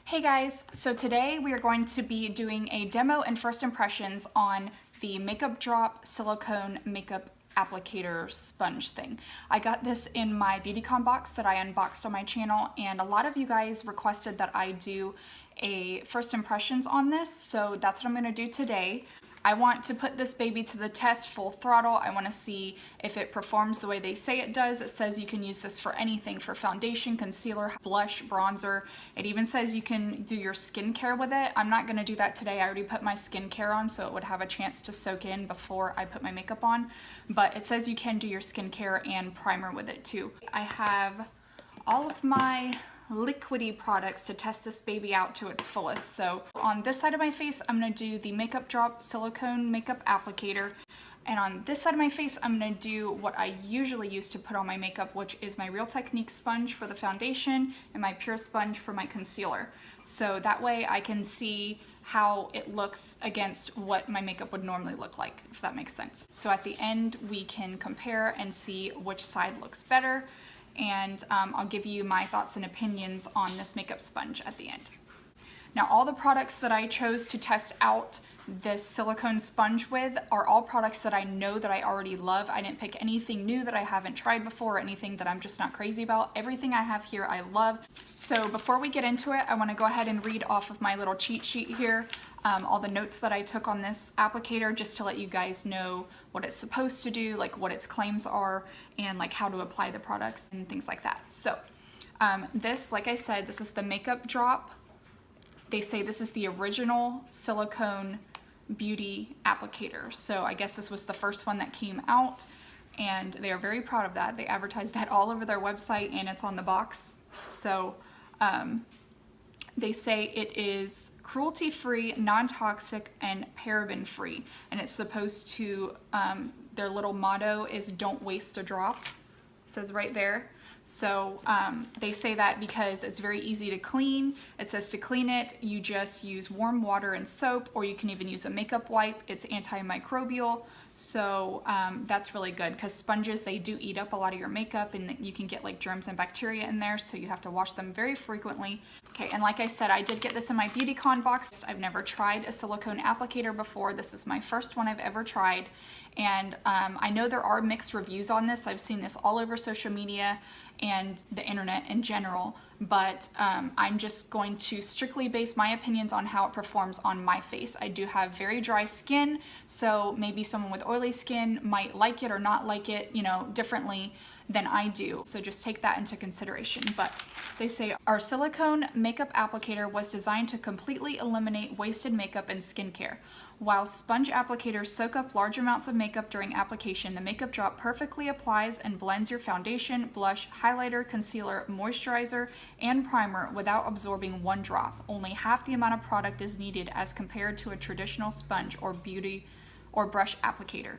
Hey guys, so today we are going to be doing a demo and first impressions on the Makeup Drop Silicone Makeup Applicator sponge thing. I got this in my BEAUTYCON box that I unboxed on my channel, and a lot of you guys requested that I do a first impressions on this, so that's what I'm going to do today. I want to put this baby to the test full throttle. I want to see if it performs the way they say it does. It says you can use this for anything, for foundation, concealer, blush, bronzer. It even says you can do your skincare with it. I'm not going to do that today. I already put my skincare on so it would have a chance to soak in before I put my makeup on. But it says you can do your skincare and primer with it too. I have all of my liquidy products to test this baby out to its fullest. So on this side of my face, I'm going to do the Makeup Drop Silicone Makeup Applicator. And on this side of my face, I'm going to do what I usually use to put on my makeup, which is my Real Technique sponge for the foundation and my Pure sponge for my concealer. So that way I can see how it looks against what my makeup would normally look like, if that makes sense. So at the end, we can compare and see which side looks better. And I'll give you my thoughts and opinions on this makeup sponge at the end. Now, all the products that I chose to test out this silicone sponge with are all products that I know that I already love. I didn't pick anything new that I haven't tried before or anything that I'm just not crazy about. Everything I have here I love. So before we get into it, I want to go ahead and read off of my little cheat sheet here, all the notes that I took on this applicator, just to let you guys know what it's supposed to do, like what its claims are, and like how to apply the products and things like that. So this, like I said, this is the Makeup Drop. They say this is the original silicone beauty applicator. So I guess this was the first one that came out, and they are very proud of that. They advertise that all over their website, and it's on the box. So they say it is cruelty-free, non-toxic, and paraben-free, and it's supposed to, their little motto is "don't waste a drop." It says right there. So they say that because it's very easy to clean. It says to clean it, you just use warm water and soap, or you can even use a makeup wipe. It's antimicrobial, so that's really good, because sponges, they do eat up a lot of your makeup, and you can get like germs and bacteria in there, so you have to wash them very frequently. Okay, and like I said, I did get this in my BEAUTYCON box. I've never tried a silicone applicator before. This is my first one I've ever tried, and I know there are mixed reviews on this. I've seen this all over social media and the internet in general, but I'm just going to strictly base my opinions on how it performs on my face. I do have very dry skin, so maybe someone with oily skin might like it or not like it, you know, differently than I do. So just take that into consideration. But they say our silicone makeup applicator was designed to completely eliminate wasted makeup and skincare. While sponge applicators soak up large amounts of makeup during application, the Makeup Drop perfectly applies and blends your foundation, blush, highlighter, concealer, moisturizer, and primer without absorbing one drop. Only half the amount of product is needed as compared to a traditional sponge or beauty or brush applicator.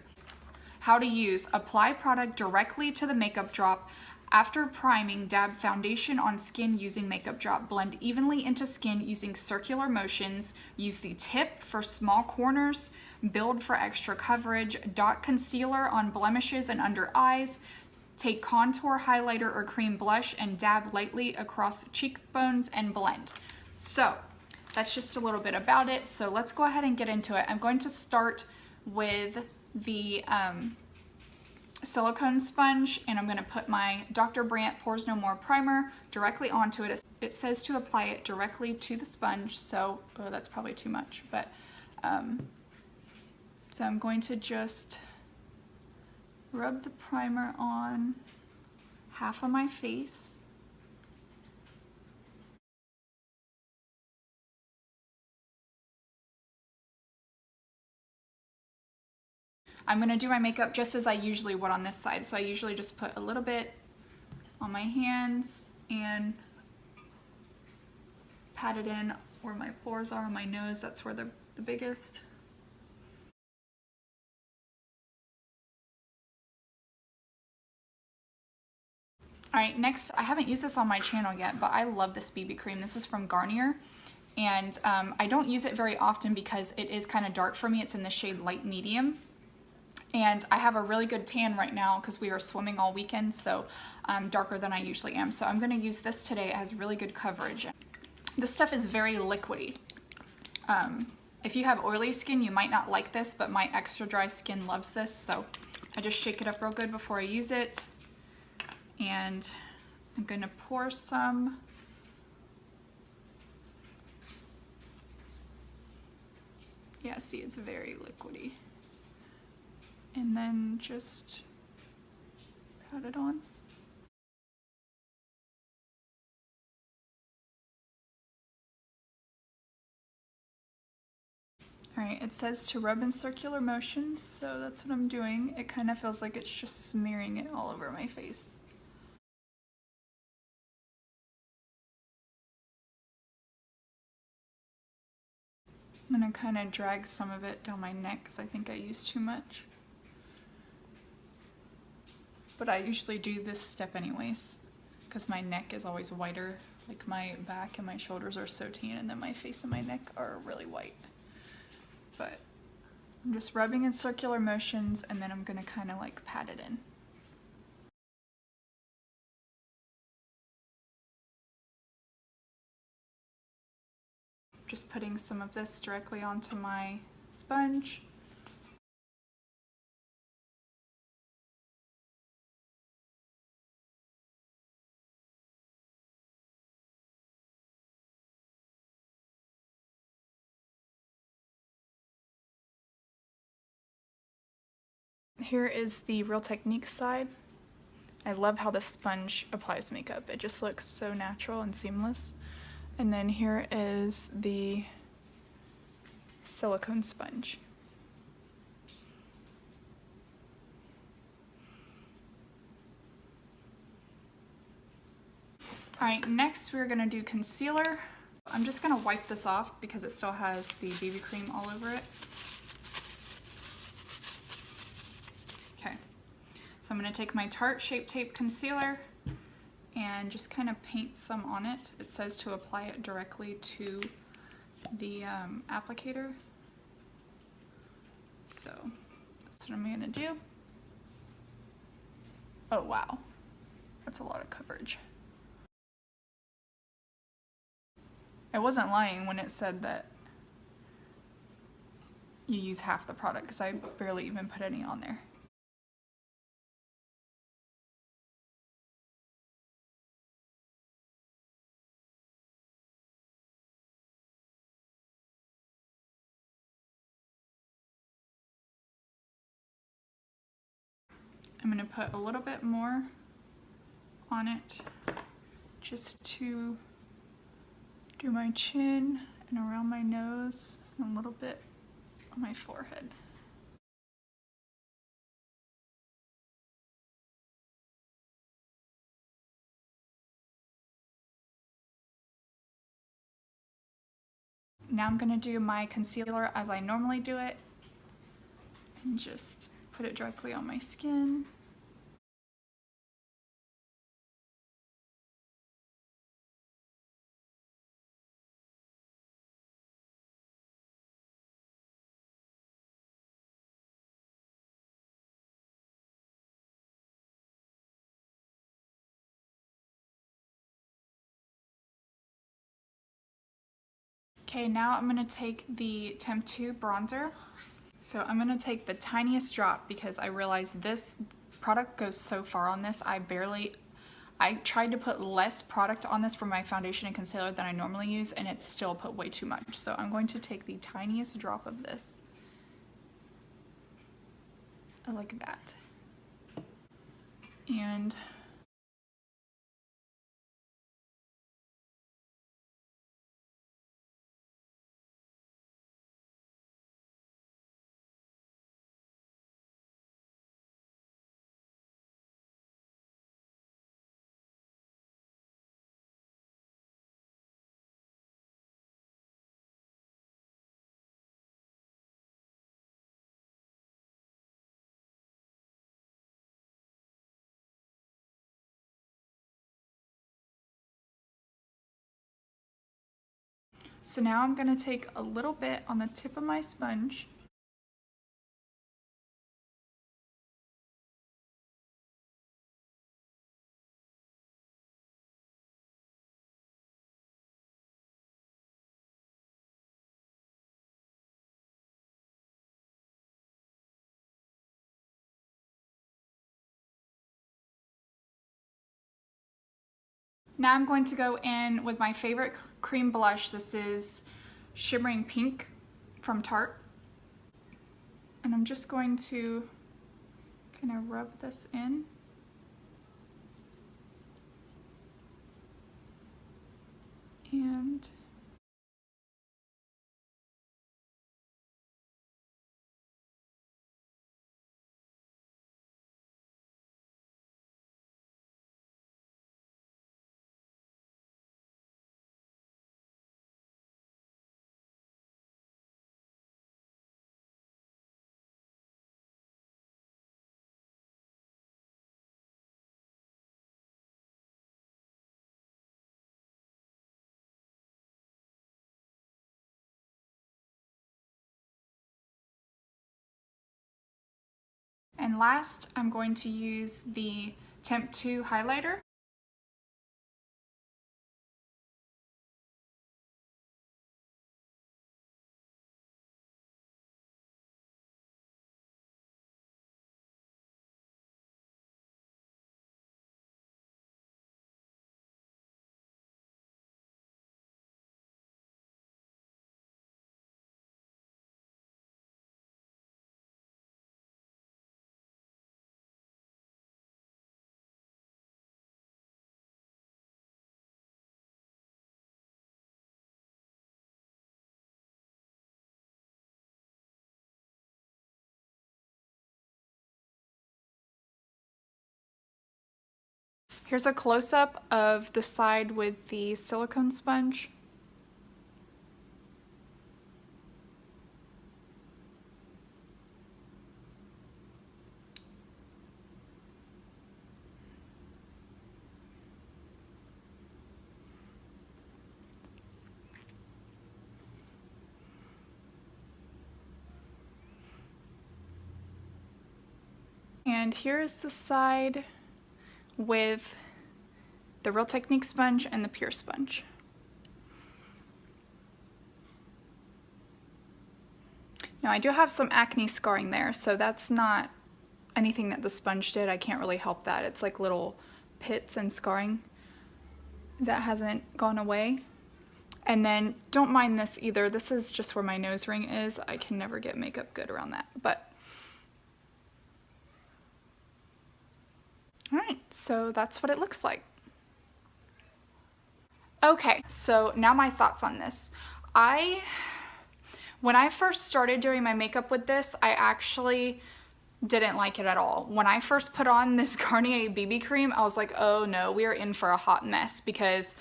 How to use: apply product directly to the Makeup Drop. After priming, dab foundation on skin using Makeup Drop. Blend evenly into skin using circular motions. Use the tip for small corners. Build for extra coverage. Dot concealer on blemishes and under eyes. Take contour, highlighter, or cream blush and dab lightly across cheekbones and blend. So that's just a little bit about it. So let's go ahead and get into it. I'm going to start with the silicone sponge, and I'm going to put my Dr. Brandt Pores No More primer directly onto it. It says to apply it directly to the sponge, so that's probably too much, but so I'm going to just rub the primer on half of my face. I'm going to do my makeup just as I usually would on this side. So I usually just put a little bit on my hands and pat it in where my pores are on my nose. That's where they're the biggest. All right, next, I haven't used this on my channel yet, but I love this BB cream. This is from Garnier, and I don't use it very often because it is kind of dark for me. It's in the shade light medium. And I have a really good tan right now because we were swimming all weekend, so I'm darker than I usually am. So I'm going to use this today. It has really good coverage. This stuff is very liquidy. If you have oily skin, you might not like this, but my extra dry skin loves this, so I just shake it up real good before I use it. And I'm gonna pour some. Yeah, see, it's very liquidy. And then just pat it on. All right, it says to rub in circular motions, so that's what I'm doing. It kind of feels like it's just smearing it all over my face. I'm gonna kind of drag some of it down my neck because I think I used too much. But I usually do this step anyways because my neck is always whiter. Like my back and my shoulders are so tan, and then my face and my neck are really white. But I'm just rubbing in circular motions, and then I'm gonna kind of like pat it in. Just putting some of this directly onto my sponge. Here is the Real Techniques side. I love how the sponge applies makeup. It just looks so natural and seamless. And then here is the silicone sponge. All right, next we're gonna do concealer. I'm just gonna wipe this off because it still has the BB cream all over it. Okay, so I'm gonna take my Tarte Shape Tape Concealer and just kind of paint some on it. It says to apply it directly to the applicator. So that's what I'm gonna do. Oh wow, that's a lot of coverage. I wasn't lying when it said that you use half the product because I barely even put any on there. I'm gonna put a little bit more on it just to do my chin and around my nose and a little bit on my forehead. Now I'm gonna do my concealer as I normally do it and just put it directly on my skin. Okay, now I'm gonna take the Temptu bronzer. So I'm gonna take the tiniest drop because I realized this product goes so far on this. I tried to put less product on this for my foundation and concealer than I normally use, and it still put way too much. So I'm going to take the tiniest drop of this. Like that. And so now I'm gonna take a little bit on the tip of my sponge . Now I'm going to go in with my favorite cream blush. This is Shimmering Pink from Tarte. And I'm just going to kind of rub this in. And last, I'm going to use the Temptu highlighter. Here's a close-up of the side with the silicone sponge. And here's the side with the Real Technique sponge and the Pure sponge. Now I do have some acne scarring there, so that's not anything that the sponge did. I can't really help that. It's like little pits and scarring that hasn't gone away. And then don't mind this either. This is just where my nose ring is. I can never get makeup good around that, but all right, so that's what it looks like. Okay, so now my thoughts on this. When I first started doing my makeup with this, I actually didn't like it at all. When I first put on this Garnier BB cream, I was like, oh no, we are in for a hot mess, because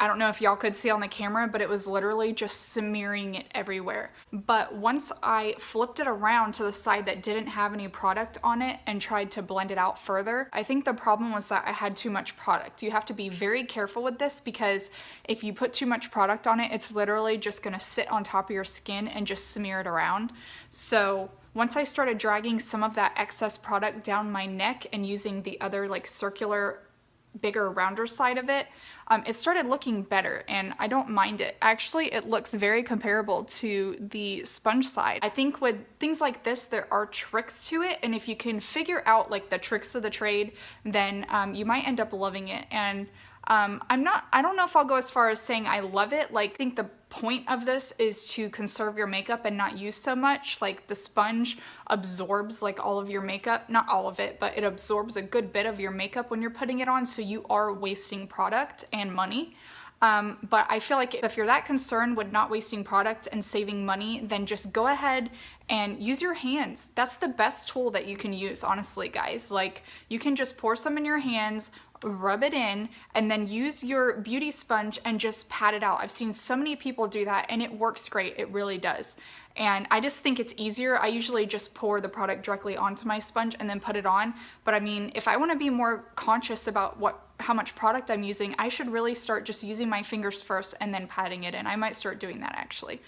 I don't know if y'all could see on the camera, but it was literally just smearing it everywhere. But once I flipped it around to the side that didn't have any product on it and tried to blend it out further, I think the problem was that I had too much product. You have to be very careful with this, because if you put too much product on it, it's literally just gonna sit on top of your skin and just smear it around. So once I started dragging some of that excess product down my neck and using the other like circular, bigger, rounder side of it, it started looking better, and I don't mind it. Actually, it looks very comparable to the sponge side. I think with things like this, there are tricks to it, and if you can figure out like the tricks of the trade, then you might end up loving it. And I don't know if I'll go as far as saying I love it. Like, I think the point of this is to conserve your makeup and not use so much. Like, the sponge absorbs like all of your makeup, not all of it, but it absorbs a good bit of your makeup when you're putting it on, so you are wasting product and money. But I feel like if you're that concerned with not wasting product and saving money, then just go ahead and use your hands. That's the best tool that you can use, honestly, guys. Like, you can just pour some in your hands, rub it in, and then use your beauty sponge and just pat it out. I've seen so many people do that, and it works great. It really does. And I just think it's easier. I usually just pour the product directly onto my sponge and then put it on. But I mean, if I want to be more conscious about how much product I'm using, I should really start just using my fingers first and then patting it in. I might start doing that, actually.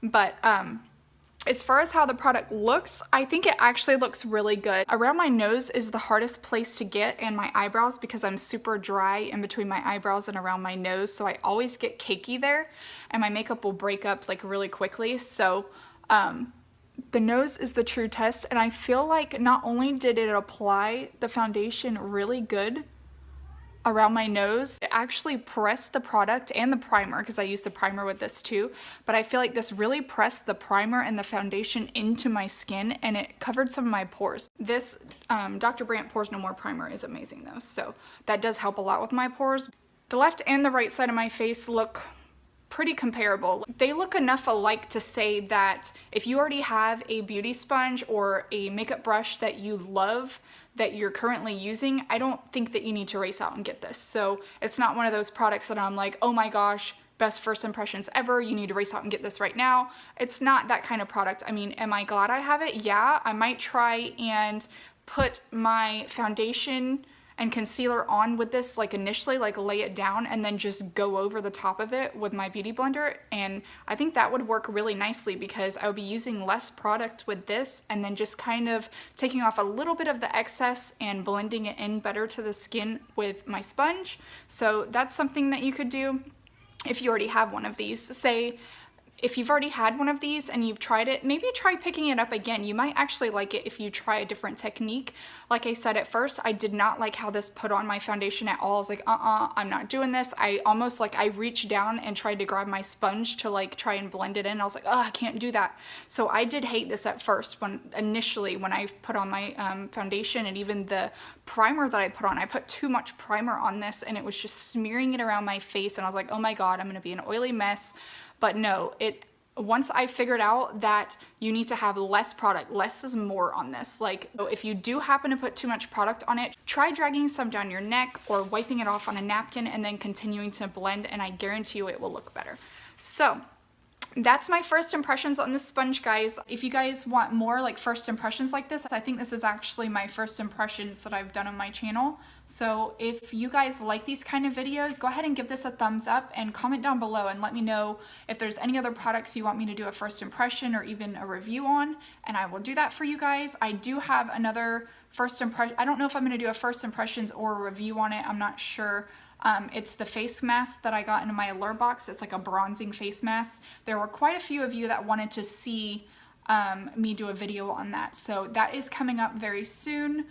But as far as how the product looks, I think it actually looks really good. Around my nose is the hardest place to get, and my eyebrows, because I'm super dry in between my eyebrows and around my nose, so I always get cakey there, and my makeup will break up like really quickly. So the nose is the true test, and I feel like not only did it apply the foundation really good, around my nose. It actually pressed the product and the primer, because I used the primer with this too, but I feel like this really pressed the primer and the foundation into my skin, and it covered some of my pores. This Dr. Brandt Pores No More primer is amazing though, so that does help a lot with my pores. The left and the right side of my face look pretty comparable. They look enough alike to say that if you already have a beauty sponge or a makeup brush that you love that you're currently using, I don't think that you need to race out and get this. So it's not one of those products that I'm like, oh my gosh, best first impressions ever, you need to race out and get this right now. It's not that kind of product. I mean, am I glad I have it? Yeah, I might try and put my foundation and concealer on with this, like initially, like lay it down and then just go over the top of it with my beauty blender, and I think that would work really nicely because I would be using less product with this and then just kind of taking off a little bit of the excess and blending it in better to the skin with my sponge. So that's something that you could do if you already have one of these. Say if you've already had one of these and you've tried it, maybe try picking it up again. You might actually like it if you try a different technique. Like I said, at first, I did not like how this put on my foundation at all. I was like, I'm not doing this. I almost like, I reached down and tried to grab my sponge to like try and blend it in. I was like, oh, I can't do that. So I did hate this at first initially when I put on my foundation, and even the primer that I put on. I put too much primer on this and it was just smearing it around my face, and I was like, oh my God, I'm gonna be an oily mess. But no, once I figured out that you need to have less product, less is more on this. Like, if you do happen to put too much product on it, try dragging some down your neck or wiping it off on a napkin and then continuing to blend, and I guarantee you it will look better. So that's my first impressions on this sponge, guys. If you guys want more like first impressions like this, I think this is actually my first impressions that I've done on my channel. So if you guys like these kind of videos, go ahead and give this a thumbs up and comment down below and let me know if there's any other products you want me to do a first impression or even a review on, and I will do that for you guys. I do have another first impression. I don't know if I'm going to do a first impressions or a review on it. I'm not sure. It's the face mask that I got into my allure box. It's like a bronzing face mask. There were quite a few of you that wanted to see me do a video on that. So that is coming up very soon.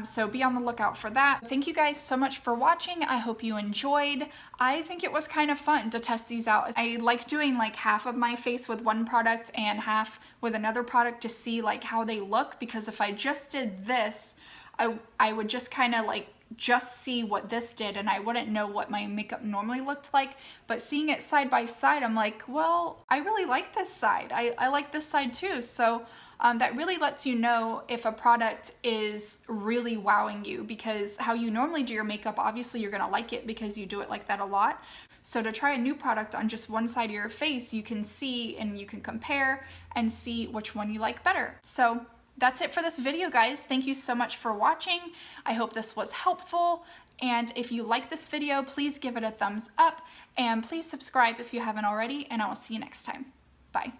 So be on the lookout for that. Thank you guys so much for watching. I hope you enjoyed. I think it was kind of fun to test these out. I like doing like half of my face with one product and half with another product to see like how they look, because if I just did this, I would just kind of like just see what this did and I wouldn't know what my makeup normally looked like. But seeing it side by side, I'm like, well, I really like this side. I like this side too. So that really lets you know if a product is really wowing you, because how you normally do your makeup, obviously you're gonna like it because you do it like that a lot. So to try a new product on just one side of your face, you can see and you can compare and see which one you like better. So that's it for this video, guys. Thank you so much for watching. I hope this was helpful. And if you like this video, please give it a thumbs up and please subscribe if you haven't already, and I will see you next time. Bye.